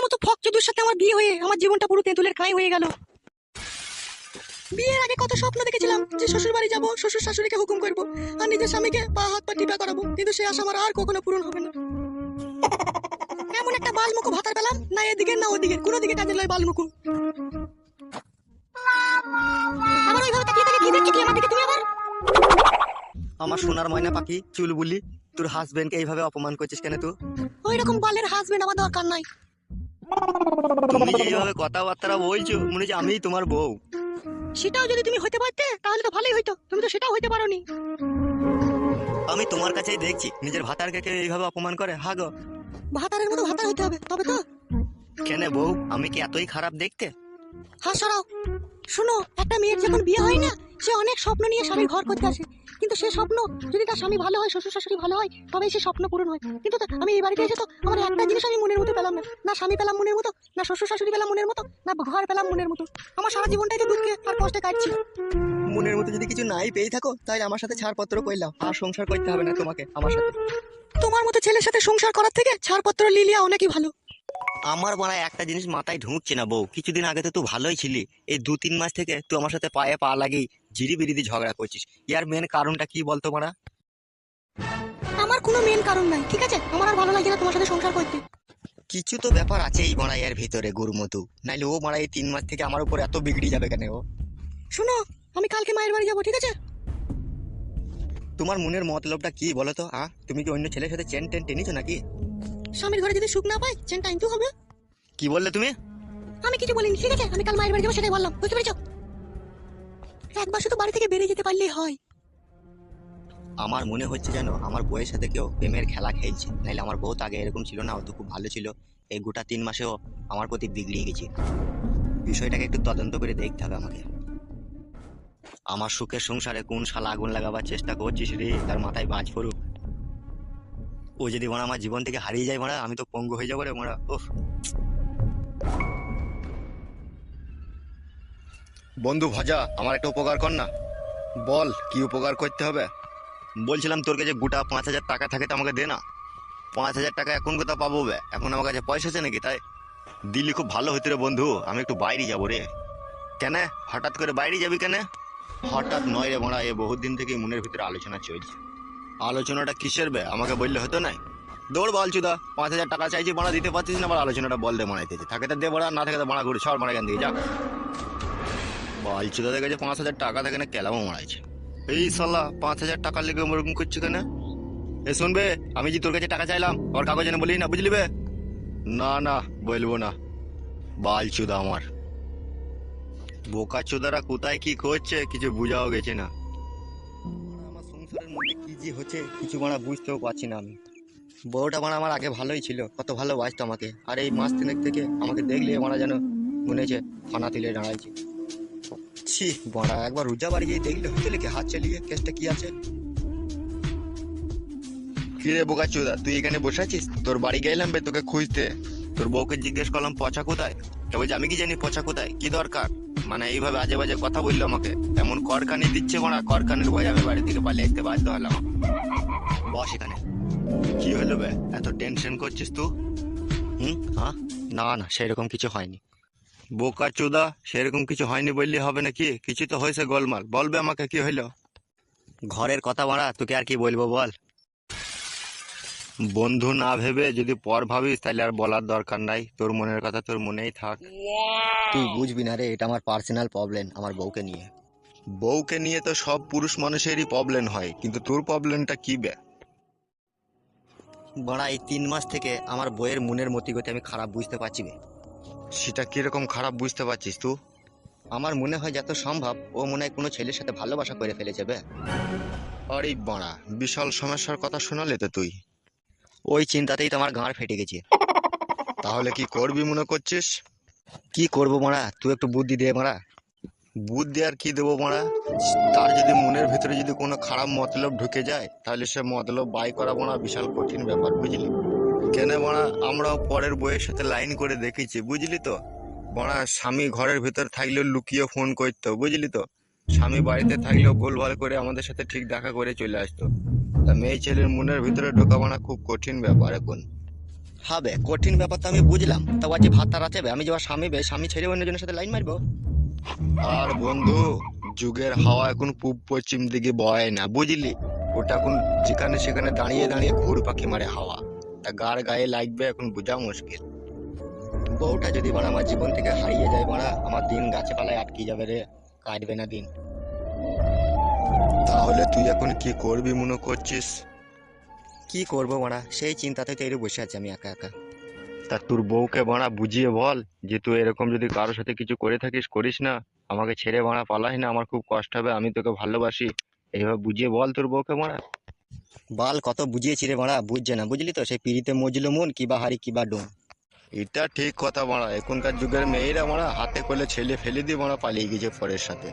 মতো ফকচুদুর সাথে আমার বিয়ে হয়ে আমার জীবনটা পুরো তেঁতুলের খাই হয়ে গেল। বিয়ের আগে কত স্বপ্ন দেখেছিলাম যে শ্বশুর বাড়ি যাবো, শ্বশুর শাশুড়িকে হুকুম করবো আর নিজের স্বামীকে পা হাত পা টিপা করাবো, কিন্তু সে আশা আমার আর কখনো পূরণ হবে না। এমন একটা বালমুখো ভাতার পেলাম, না এদিকে না ওদিকে, কোনো দিকে কাজে নয় বালমুখো। আমার ওইভাবে তাকিয়ে তাকিয়ে কি দেখছো তুই আমার দিকে? তুমি আবার আমার সোনার ময়না পাখি চুলবুলি, তোর হাজবেন্ডকে এইভাবে অপমান করছিস কেন তুই? ওই রকম বালের হাজবেন্ড আমার দরকার নাই। তুমি যেভাবে কথাবার্তা বলছো মনে হচ্ছে আমিই তোমার বউ। সেটাও যদি তুমি হইতে পারতে তাহলে তো ভালোই হইতো, তুমি তো সেটাও হইতে পারোনি। আমি তোমার কাছেই দেখছি নিজের ভাতারকে কেউ এইভাবে অপমান করে। হাগো ভাতারের মতো ভাতার হইতে হবে তবে তো। কেন বউ, আমি কি এতই খারাপ দেখতে? হাত সরাও। শোনো, একটা মেয়ের যখন বিয়ে হয় না, সে অনেক স্বপ্ন নিয়ে স্বামীর ঘর করতে আসে, কিন্তু সে স্বপ্ন যদি তার স্বামী ভালো হয়, শ্বশুর শাশুড়ি ভালো হয়, তবেই সে স্বপ্ন পূরণ হয়। কিন্তু আমি এই বাড়িতে এসে তো আমার একটা জিনিস আমি মনের মতো পেলাম না, না স্বামী পেলাম মনের মতো, না শ্বশুর শাশুড়ি পেলাম মনের মতো, না ঘর পেলাম মনের মতো। আমার সারা জীবনটাই তো দুঃখে আর কষ্টে কাটছে। মনের মতো যদি কিছু নাই পেয়ে থাকো তাহলে আমার সাথে ছাড়পত্র করলাম, আর সংসার করতে হবে না তোমাকে আমার সাথে। তোমার মতো ছেলের সাথে সংসার করার থেকে ছাড়পত্র লিলিয়া অনেকই ভালো। আমার বলা একটা জিনিস মাথায় ঢুকছে না বউ, কিছুদিন আগে তো তুই ভালোই ছিলি, এই 2-3 মাস থেকে তুই আমার সাথে পায়ে পা লাগিয়ে জিরি বিরিদি ঝগড়া করছিস। ইয়ার মেন কারণটা কি বলতো মারা? আমার কোনো মেন কারণ নাই, ঠিক আছে? আমার আর ভালো লাগে না তোমার সাথে সংসার করতে। কিছু তো ব্যাপার আছে এই মারা এর ভিতরে গুরুমতু, নাইলে ও মারা এই 3 মাস থেকে আমার উপর এত বিগড়ি যাবে কেন ও? শোনো, আমি কালকে মায়ের বাড়ি যাবো, ঠিক আছে? তোমার মনের মতলবটা কি বলো তো? তুমি কি অন্য ছেলের সাথে চেন টেন টেনিছো নাকি? স্বামীর ঘরে যদি সুখ না পাই, চেন টাইম তো হবে। কি বললে তুমি? আমি কিছু বলিনি, ঠিক আছে? আমি কাল মায়ের বাড়ি যাবো সেটাই বললাম, বুঝতে পেরেছো? একবার শুধু বাড়ি থেকে বেরিয়ে যেতে পারলেই হয়। আমার মনে হচ্ছে যেন আমার বউয়ের সাথে কেউ প্রেমের খেলা খেলছে, নাইলে আমার বউ তো আগে এরকম ছিল না, ও তো খুব ভালো ছিল। এই গোটা 3 মাসেও আমার প্রতি বিগড়িয়ে গেছে। বিষয়টাকে একটু তদন্ত করে দেখতে হবে আমাকে। আমার সুখের সংসারে কোন শালা আগুন লাগাবার চেষ্টা করছিস রে, তার মাথায় বাজ পড়ুক। ও যদি মারা আমার জীবন থেকে হারিয়ে যায় মারা, আমি তো পঙ্গু হয়ে যাবো রে মারা। ওহ বন্ধু ভজা, আমার একটা উপকার কর না। বল কি উপকার করতে হবে? বলছিলাম তোর কাছে গোটা 5,000 টাকা থাকে তো আমাকে দে না। 5,000 টাকা এখন কোথাও পাবো বে? এখন আমার কাছে পয়সা আছে নাকি? তাই দিল্লি খুব ভালো হইতে রে বন্ধু, আমি একটু বাইরে যাবো রে। কেন হঠাৎ করে বাইরে যাবি কেন? হঠাৎ নয় রে মারা, এ বহুত দিন থেকে মনের ভিতরে আলোচনা চলছে। আলোচনাটা কিসের বে আমাকে বললে হতো না? দৌড় বল চুদা, 5,000 টাকা চাইছি বাড়া দিতে পারছিস না, আবার আলোচনাটা বল দে মানাইতেছে। থাকে তো দে বাড়া, না থাকে তো বাড়া ঘুরে সর মারা, এখান দিয়ে যা। বল চুদাদের কাছে 5,000 টাকা থাকে না, কেলামও মারাইছে। এই সাল্লাহ 5,000 টাকার লেগে ওরকম করছে কেন? এ শুনবে, আমি যে তোর কাছে টাকা চাইলাম ওর কাগজ এনে বলি না, বুঝলি বে? না না বলবো না। বাল চুদা আমার বোকা চোদারা কোথায় কি করছে কিছু বুঝাও গেছে না। আমার সংসারের মধ্যে কি যে হচ্ছে কিছু মারা বুঝতেও পারছি না আমি। বউটা মারা আমার আগে ভালোই ছিল, কত ভালোবাসতো আমাকে, আর এই মাস তিনেক থেকে আমাকে দেখলে মারা যেন মনে হচ্ছে ফানা তুলে দাঁড়াইছে। ছি বড়া, একবার রোজা বাড়ি গিয়ে দেখলে হতে লেগে হাত চালিয়ে কেসটা কি আছে। কিরে বোকা চোদা, তুই এখানে বসে আছিস? তোর বাড়ি গেলাম বে তোকে খুঁজতে, তোর বউকে জিজ্ঞেস করলাম পচা কোথায়, তো বলছে আমি কি জানি পচা কোথায়, কি দরকার? মানে এইভাবে আজে বাজে কথা বললো আমাকে, এমন করকানি দিচ্ছে মারা, করকানির ভয় আমি বাড়ি থেকে পালিয়ে আসতে বাধ্য হলাম। বস এখানে। কি হলো বে, এত টেনশন করছিস তুই? হ্যাঁ, না না সেরকম কিছু হয়নি। বোকা চোদা, সেরকম কিছু হয়নি বললে হবে নাকি? কিছু তো হয়েছে গোলমাল, বলবে আমাকে কি হইলো। ঘরের কথা মারা, তোকে আর কি বলবো বল। বন্ধু না ভেবে যদি পর ভাবিস তাহলে আর বলার দরকার নাই, তোর মনের কথা তোর মনেই থাক। তুই বুঝবি না রে, এটা আমার পার্সোনাল প্রবলেম আমার বউকে নিয়ে। বউকে নিয়ে তো সব পুরুষ মানুষেরই প্রবলেম হয়, কিন্তু তোর প্রবলেমটা কি বে? বড়া এই 3 মাস থেকে আমার বইয়ের মনের মতিগতি আমি খারাপ বুঝতে পারছি বে। সেটা কিরকম খারাপ বুঝতে পারছিস তুই? আমার মনে হয় যত সম্ভব ও মনে হয় কোনো ছেলের সাথে ভালোবাসা করে ফেলেছে বে। আরে বড়া, বিশাল সমস্যার কথা শোনালে তো তুই। ওই চিন্তাতেই তো আমার গাঁড় ফেটে গেছে। তাহলে কি করবি মনে করছিস? কি করবো মারা, তুই একটু বুদ্ধি দে মারা। বুদ্ধি আর কি দেবো মারা? তার যদি মনের ভিতরে যদি কোনো খারাপ মতলব ঢুকে যায় তাহলে সে মতলব বাই করা মারা বিশাল কঠিন ব্যাপার, বুঝলি? কেন মারা, আমরাও পরের বইয়ের সাথে লাইন করে দেখেছি, বুঝলি তো? মারা স্বামী ঘরের ভিতর থাকলেও লুকিয়ে ফোন করতো, বুঝলি তো? স্বামী বাড়িতে থাকলেও গোলভাল করে আমাদের সাথে ঠিক দেখা করে চলে আসতো। তা মেয়ে ছেলের মনের ভিতরে ঢোকা মানা খুব কঠিন ব্যাপার এখন। হবে কঠিন ব্যাপার তো আমি বুঝলাম, তা আজকে ভাত তার আছে বে, আমি যাওয়ার স্বামী বে, স্বামী ছেড়ে অন্যজনের সাথে লাইন মারবো? আর বন্ধু, যুগের হাওয়া এখন পূব পশ্চিম দিকে বয় না, বুঝলি? ওটা এখন যেখানে সেখানে দাঁড়িয়ে দাঁড়িয়ে ঘুর পাখি মারে হাওয়া, তা গার গায়ে লাগবে এখন বোঝা মুশকিল। বউটা যদি বাড়া আমার জীবন থেকে হারিয়ে যায় বাড়া, আমার দিন গাছে পালায় আটকে যাবে রে, কাটবে না দিন। তাহলে তুই এখন কি করবি মনে করছিস? কি করবো বাড়া, সেই চিন্তাতে তো এরকম বসে আছি আমি একা একা। তা তোর বউকে বাড়া বুঝিয়ে বল যে তুই এরকম যদি কারোর সাথে কিছু করে থাকিস করিস না, আমাকে ছেড়ে বাড়া পালাস না, আমার খুব কষ্ট হবে, আমি তোকে ভালোবাসি, এইভাবে বুঝিয়ে বল তোর বউকে বাড়া। বাল কত বুঝিয়েছি রে বাড়া, বুঝছে না, বুঝলি তো, সেই পিড়িতে মজলো মন কিবা হারি কিবা ডোম। এটা ঠিক কথা বাড়া, এখনকার যুগের মেয়েরা বাড়া হাতে করলে ছেলে ফেলে দিয়ে বাড়া পালিয়ে গেছে পরের সাথে।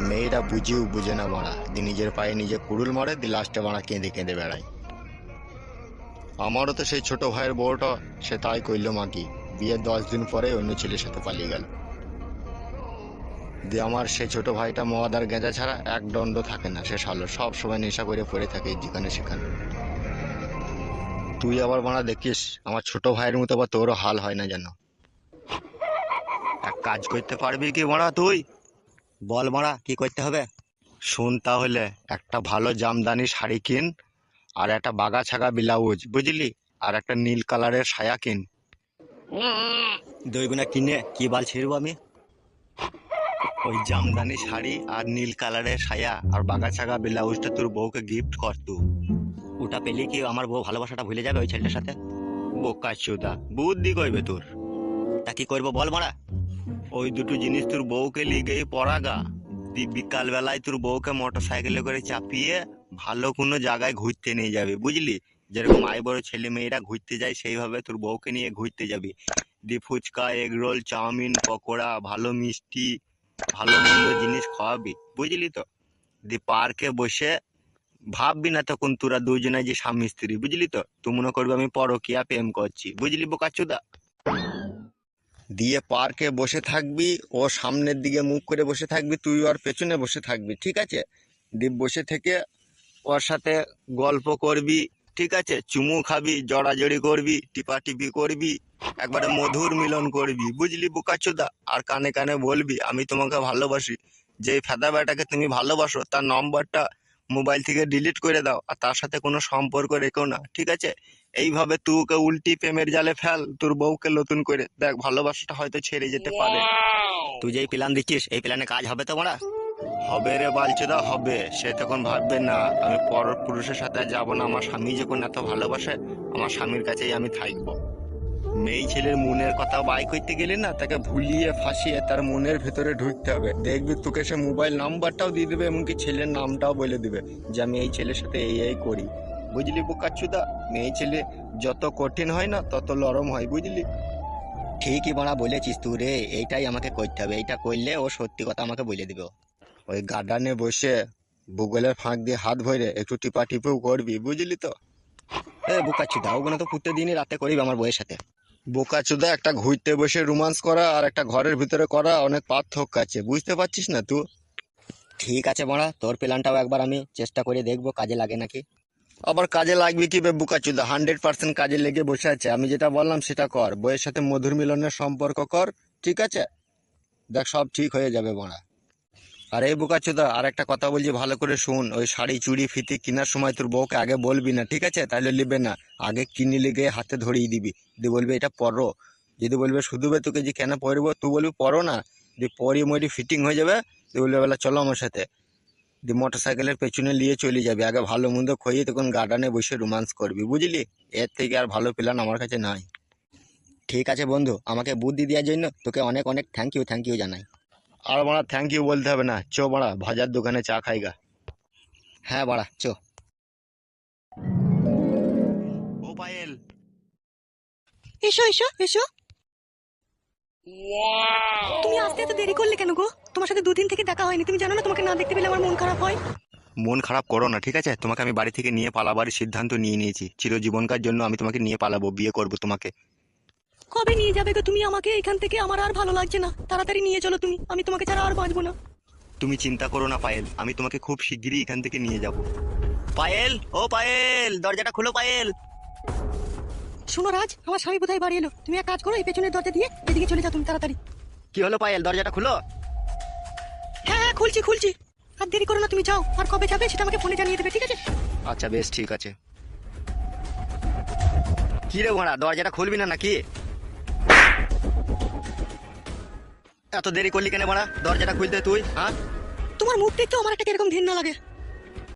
মেয়েরা বুঝেও বুঝে না বাড়া, নিজের পায়ে নিজে কুড়ুল মারে, দি লাস্টে বাড়া কেঁদে কেঁদে বেড়ায়। আমারও তো সেই ছোট ভাইয়ের বউটা সে তাই কইল মাকি, বিয়ের 10 দিন পরে অন্য ছেলের সাথে পালিয়ে গেল। দিয়ে আমার সেই ছোট ভাইটা মদ আর গেঁজা ছাড়া এক দণ্ড থাকে না, সে সালো সব সময় নেশা করে পড়ে থাকে যেখানে সেখানে। তুই আবার বাড়া দেখিস আমার ছোট ভাইয়ের মতো বা তোরও হাল হয় না যেন। এক কাজ করতে পারবি কি বাড়া তুই? বল বাড়া কি করতে হবে? শোন তাহলে, একটা ভালো জামদানি শাড়ি কিন, আর একটা বাগা ছাগা ব্লাউজ বুঝলি, আর একটা নীল কালারের সায়া কিন। দুইগুনা কিনে কি বাল ছিড়বো আমি? ওই জামদানি শাড়ি আর নীল কালারের সায়া আর বাগা ছাগা ব্লাউজটা তোর বউকে গিফট কর তুই। ওটা পেলে কি আমার বউ ভালোবাসাটা ভুলে যাবে ওই ছেলেটার সাথে? বোকা চোদা, বুদ্ধি কইবে তোর। তা কি করবো বল মারা? ওই দুটো জিনিস তোর বউকে লিগে পরাগা, বিকাল বেলায় তোর বউকে মোটর সাইকেলে করে চাপিয়ে ভালো কোনো জায়গায় ঘুরতে নিয়ে যাবে বুঝলি, যেরকম আই বড় ছেলে মেয়েরা ঘুরতে যায় সেইভাবে তোর বউকে নিয়ে ঘুরতে যাবি। দি fuchka, egg roll, chowmein, pakora, ভালো মিষ্টি, ভালো মন্দ জিনিস খাওয়াবি বুঝলি তো। দি পার্কে বসে ভাববি না তখন তোরা দুজনে যে স্বামী স্ত্রী, বুঝলি তো, তুই মনে করবি আমি পরকিয়া প্রেম করছি, বুঝলি বোকাচোদা। দিয়ে পার্কে বসে থাকবি, ও সামনের দিকে মুখ করে বসে থাকবি, তুই ওর পেছনে বসে থাকবি, ঠিক আছে? দিয়ে বসে থেকে ওর সাথে গল্প করবি, ঠিক আছে? চুমু খাবি, জড়াজড়ি করবি, টিপাটিপি করবি, একবারে মধুর মিলন করবি, বুঝলি বোকাচোদা। আর কানে কানে বলবি আমি তোমাকে ভালোবাসি, যে ফেদা বেটাকে তুমি ভালোবাসো তার নম্বরটা মোবাইল থেকে ডিলিট করে দাও, আর তার সাথে কোনো সম্পর্ক রেখো না, ঠিক আছে? এইভাবে তুই ওকে উল্টি প্রেমের জালে ফেল, তোর বউকে নতুন করে দেখ, ভালোবাসাটা হয়তো ছেড়ে যেতে পারে। তুই যেই প্ল্যান দিচ্ছিস এই প্ল্যানে কাজ হবে তো মারা? হবে রে বালচোদা হবে, সে তখন ভাববে না আমি পর পুরুষের সাথে যাব না, আমার স্বামী যখন এত ভালোবাসে আমার স্বামীর কাছেই আমি থাকবো। মেয়ে ছেলের মনের কথা বাই করতে গেলে না, তাকে ভুলিয়ে ফাঁসিয়ে তার মনের ভেতরে ঢুকতে হবে, দেখবি তোকে সে মোবাইল নাম্বারটাও দিয়ে দেবে, এমনকি ছেলের নামটাও বলে দিবে যে আমি এই ছেলের সাথে এই করি, বুঝলি বোকাচ্ছুদা। মেয়ে ছেলে যত কঠিন হয় না তত নরম হয়, বুঝলি? ঠিকই বাড়া বলেছিস তুই রে, এইটাই আমাকে করতে হবে, এইটা করলে ও সত্যি কথা আমাকে বলে দিবে। ওই গার্ডেনে বসে ভূগোলের ফাঁক দিয়ে হাত ভরে একটু টিপা টিপেও করবি, বুঝলি তো। এ বোকাচুদা, ওগুলো তো প্রত্যেকদিনই রাতে করিবি আমার বউয়ের সাথে। বোকাচুদা, একটা ঘুরতে বসে রোমান্স করা আর একটা ঘরের ভিতরে করা অনেক পার্থক্য আছে, বুঝতে পারছিস না তুই? ঠিক আছে বাড়া, তোর প্ল্যানটাও একবার আমি চেষ্টা করে দেখবো কাজে লাগে নাকি। আবার কাজে লাগবে কি বে বোকাচুদা, 100% কাজে লেগে বসে আছে, আমি যেটা বললাম সেটা কর, বউয়ের সাথে মধুর মিলনের সম্পর্ক কর, ঠিক আছে? দেখ সব ঠিক হয়ে যাবে বাড়া। আর এই বোকাচোদা, আর একটা কথা বলছি ভালো করে শুন, ওই শাড়ি চুড়ি ফিতি কেনার সময় তোর বউকে আগে বলবি না, ঠিক আছে? তাহলে নিবে না, আগে কিনে লিগে হাতে ধরিয়ে দিবি, দিয়ে বলবি এটা পরো। যদি বলবে শুধু তোকে যে কেন পরবো, তুই বলবি পরো না, দিয়ে পরি মরি ফিটিং হয়ে যাবে, তুই বলবি বেলা চলো আমার সাথে, দিয়ে মোটর সাইকেলের পেছনে নিয়ে চলে যাবি, আগে ভালো মন্দ খাইয়ে তখন গার্ডেনে বসে রোমান্স করবি, বুঝলি? এর থেকে আর ভালো প্ল্যান আমার কাছে নাই। ঠিক আছে বন্ধু, আমাকে বুদ্ধি দেওয়ার জন্য তোকে অনেক অনেক থ্যাংক ইউ জানাই। আর বাড়া থ্যাংক ইউ বলতে হবে না, চো বাড়া ভাজার দোকানে চা খাইগা। হ্যাঁ বাড়া চো। ও পায়েল, এসো এসো এসো। তুমি আসতে এত দেরি করলে কেন গো? তোমার সাথে 2 দিন থেকে দেখা হয়নি, তুমি জানো না তোমাকে না দেখতে পেলে আমার মন খারাপ হয়। মন খারাপ করো না, ঠিক আছে? তোমাকে আমি বাড়ি থেকে নিয়ে পালাবার সিদ্ধান্ত নিয়ে নিয়েছি, চিরজীবনকার জন্য আমি তোমাকে নিয়ে পালাবো, বিয়ে করবো তোমাকে। কবে নিয়ে যাবে গো তুমি আমাকে এখান থেকে? আমার আর ভালো লাগছে না, তাড়াতাড়ি নিয়ে চলো তুমি, আমি তোমাকে ছাড়া আর বাঁচবো না। তুমি চিন্তা করো না পায়েল, আমি তোমাকে খুব শিগগিরই এখান থেকে নিয়ে যাব। পায়েল, ও পায়েল, দরজাটা খুলো পায়েল। শোনো রাজ, আমার স্বামী কোথায় বাড়ি এলো, তুমি এক কাজ করো, এই পেছনের দরজা দিয়ে এদিকে চলে যাও তুমি তাড়াতাড়ি। কি হলো পায়েল, দরজাটা খুলো। হ্যাঁ হ্যাঁ, খুলছি খুলছি। আর দেরি করো না, তুমি যাও, আর কবে যাবে সেটা আমাকে ফোনে জানিয়ে দেবে, ঠিক আছে? আচ্ছা বেশ ঠিক আছে। কি রে ঘোড়া, দরজাটা খুলবি না নাকি? এত দেরি করলি কেন বাড়া দরজাটা খুলতে তুই? হ্যাঁ তোমার মুখ দেখতেও আমার একটা কিরকম ঘৃণা লাগে।